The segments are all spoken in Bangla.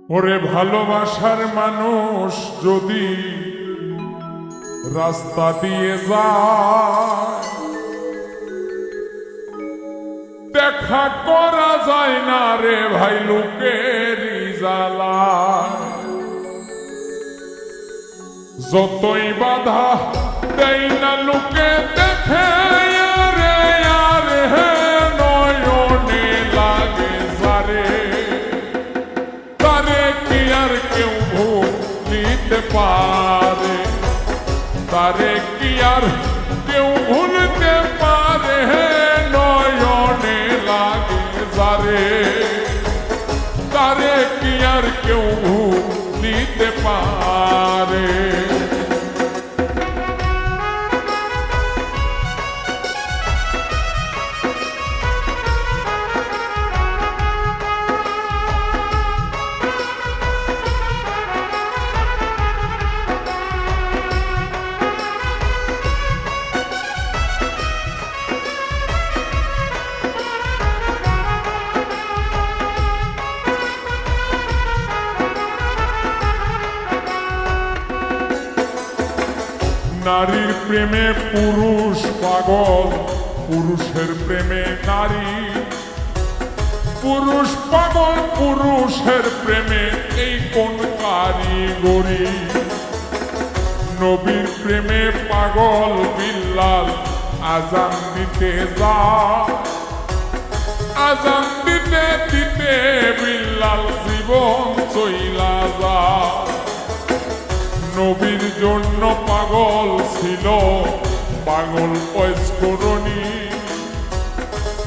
ওরে ভালোবাসার মানুষ যদি রাস্তা দিয়ে যায় দেখা করা যায় না রে ভাই লোকেরই জ্বালায়। যতই বাধা দেয় না লোকে দেখে রে আর হে নয়নে লাগে যারে তারে কি আর কেউ ভুলিতে পারে, তারে কি আর কেউ ভুলতে পারে হে নয়নে লাগে যারে তারে কি আর কেউ ভুলিতে পারে। নারীর প্রেমে পুরুষ পাগল, পুরুষের প্রেমে নারী, পুরুষ পাগল পুরুষের প্রেমে এই কোন কারিগরি। নবীর প্রেমে পাগল বিল্লাল আজান দিতে যায়, আজান দিতে দিতে বিল্লাল জীবন চইলা যায়। নবীর জন্য পাগল ছিল পাগল পয়স্করণী,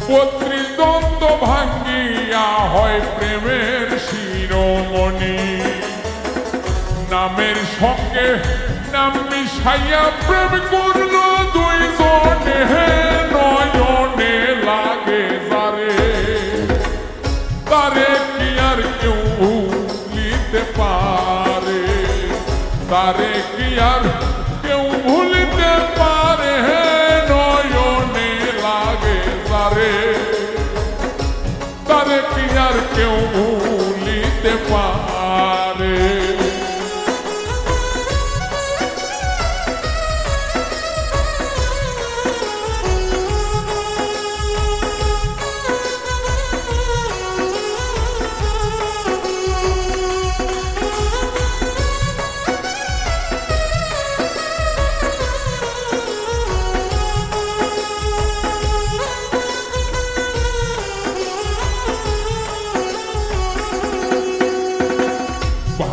৩২ দ্বন্দ্ব ভাঙ্গিয়া হয় প্রেমের শিরোমণি। নামের সঙ্গে নাম মিশাইয়া প্রেম করল দুইজনে হে নয়নে লাগে যারে তারে কি আর কেউ ভুলিতে পারে, তারে কি আর কেউ ভুলিতে পারে হে নয়নে লাগে যারে তারে কি আর কেউ ভুলিতে পারে।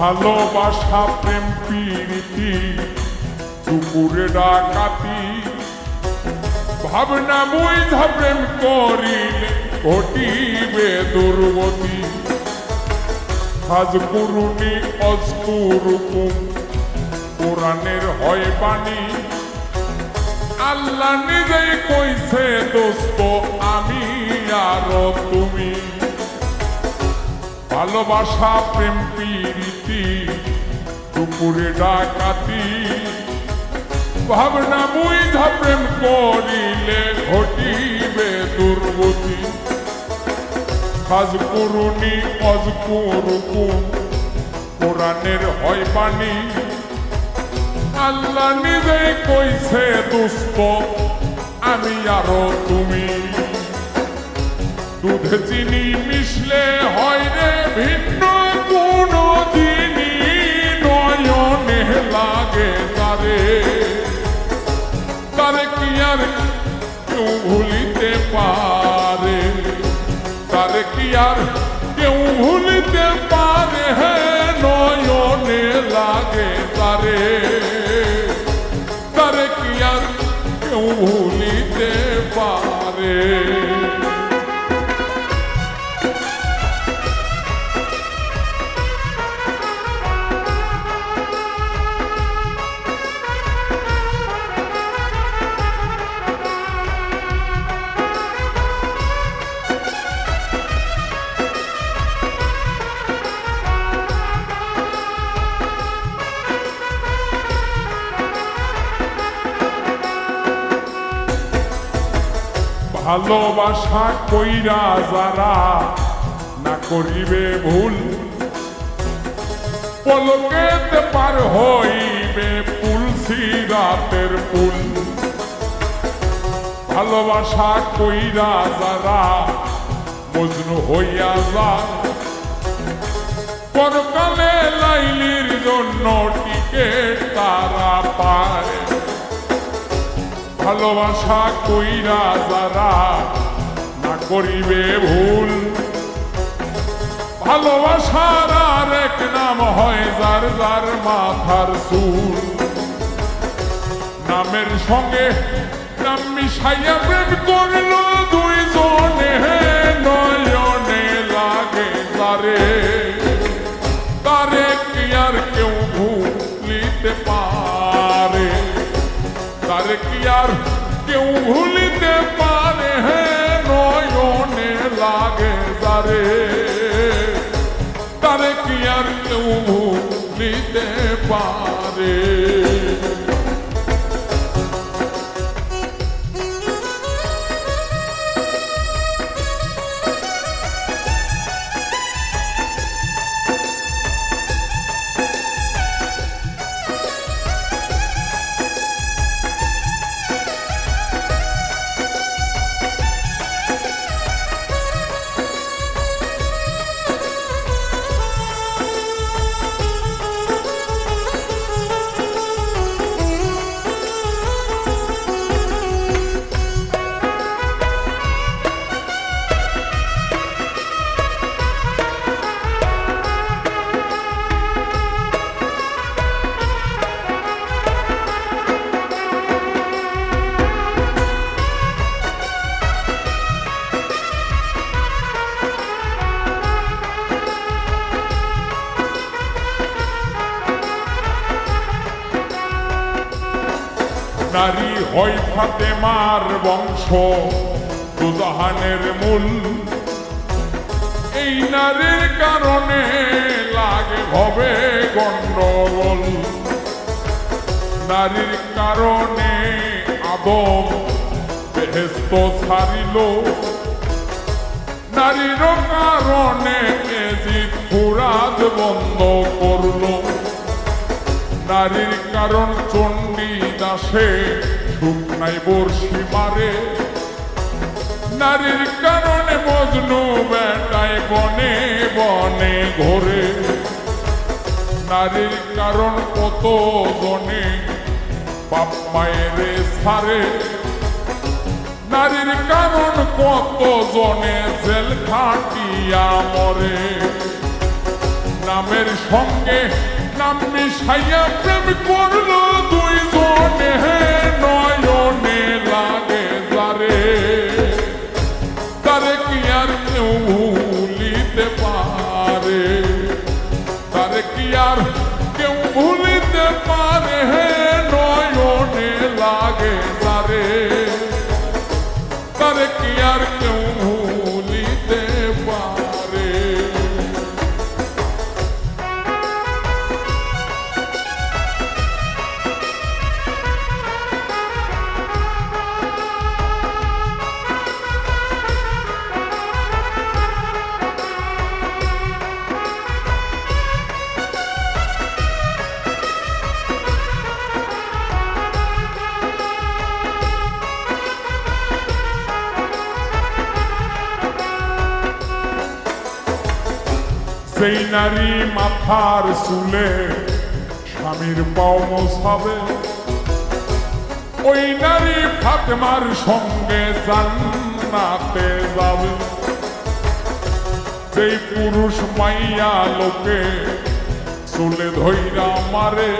ভালোবাসা প্রেম প্রীতি দুপুরে ডাকাতি, ভাবনা বুঝা প্রেম করিলে ঘটিবে দুর্গতি। হাজ কুরুনি অস্কুরুকুম কোরআনের হয় বাণী, আল্লাহ নিজেই কইছে দোস্ত আমি আর তুমি। ভালোবাসা প্রেম প্রীতি দুপুরে ডাকাতি, ভাবনা বুঝা প্রেম করিলে ঘটিবে দুর্গতি। খাজ করুনি অজকুরুকুম কোরআনের হয় বাণী, আল্লাহ নিজেই কইছে দোস্ত আমি আরো তুমি। দুধে চিনি মিশলে হয় রে ভিন্ন কোন দিনই নয়নে লাগে তারে তারে কি আর কেউ ভুলিতে পারে, তারে কি আর কেউ ভুলিতে পারে হে নয়নে লাগে তারে তারে কি আর কেউ ভুলিতে পারে। ভালোবাসা কইরা যারা না করিবে ভুল, পলকেতে পার হইবে পুল সিরাতের পুল ভালোবাসা কইরা যারা মজনু হইয়া যায় পরকালে লাইলির জন্য টিকেট তারা পায় ভালোবাসা কইরা যারা না করিবে ভুল ভালোবাসার আরেক নাম হয় যার যার মাথার চুল নামের সঙ্গে নাম মিশাইয়া প্রেম করল দুইজনে নয়নে লাগে তারে তারে কি আর কেউ ভুলিতে পারে তারে কি আর কেউ ভুলিতে পারে নয়নে লাগে তারে তারে কি আর কেউ ভুলিতে পারে নারী হয় ফাতেমার বংশ দুজাহানের মূল এই নারীর কারণে লাগে হবে গন্ডগোল নারীর কারণে আদম বেহেশত ছাড়িল নারীর কারণে এজিদ ফুরাত বন্ধ করল নারীর কারণ চণ্ডী দাসে সুখ নাই বর্ষি মারে নারীর কারণে মজনু বেটায় বনে বনে ঘোরে নারীর কারণ কত জনে বাপ মায়েরে ছাড়ে নারীর কারণ কত জনে জেল খাটিয়া মরে নামের সঙ্গে নাম মিশাইয়া প্রেম করলো দুইজনে নয়নে লাগে যারে তারে কি আর কেউ ভুলিতে পারে তারে কি আর কেউ ভুলিতে পারে নয়নে লাগে যারে তারে কি আর কেউ ভুলিতে পারে সেই নারী মাথার চুলে স্বামীর পাও মোছাবে ওই নারী ফাতেমার সঙ্গে জান্নাতে যাবে সেই পুরুষ মাইয়া লোকে চুলে ধইরা মারে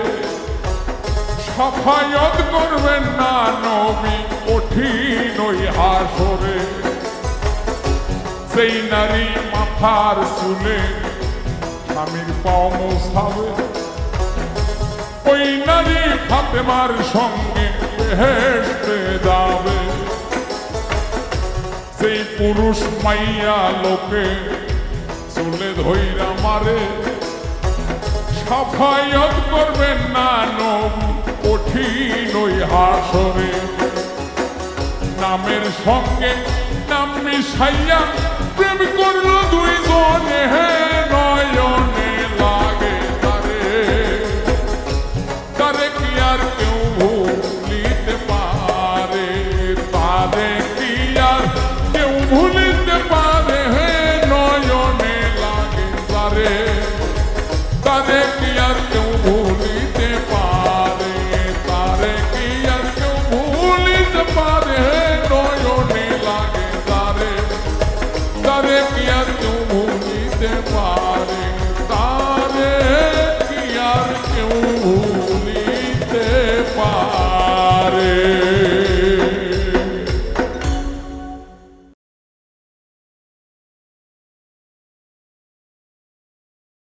সাফায়াত করবেন না নবী কঠিন ওই হাসরে সেই নারী মাথার চুলে স্বামীর পাও মোছাবে ওই নারী ফাতেমার সঙ্গে বেহেশতে যাবে সেই পুরুষ মাইয়া লোকে চুলে ধইরা মারে সাফায়াত করবেন না নবী কঠিন ওই হাসরে নামের সঙ্গে নাম মিশাইয়া প্রেম করলো দুইজনে নয়নে লাগে তারে পারে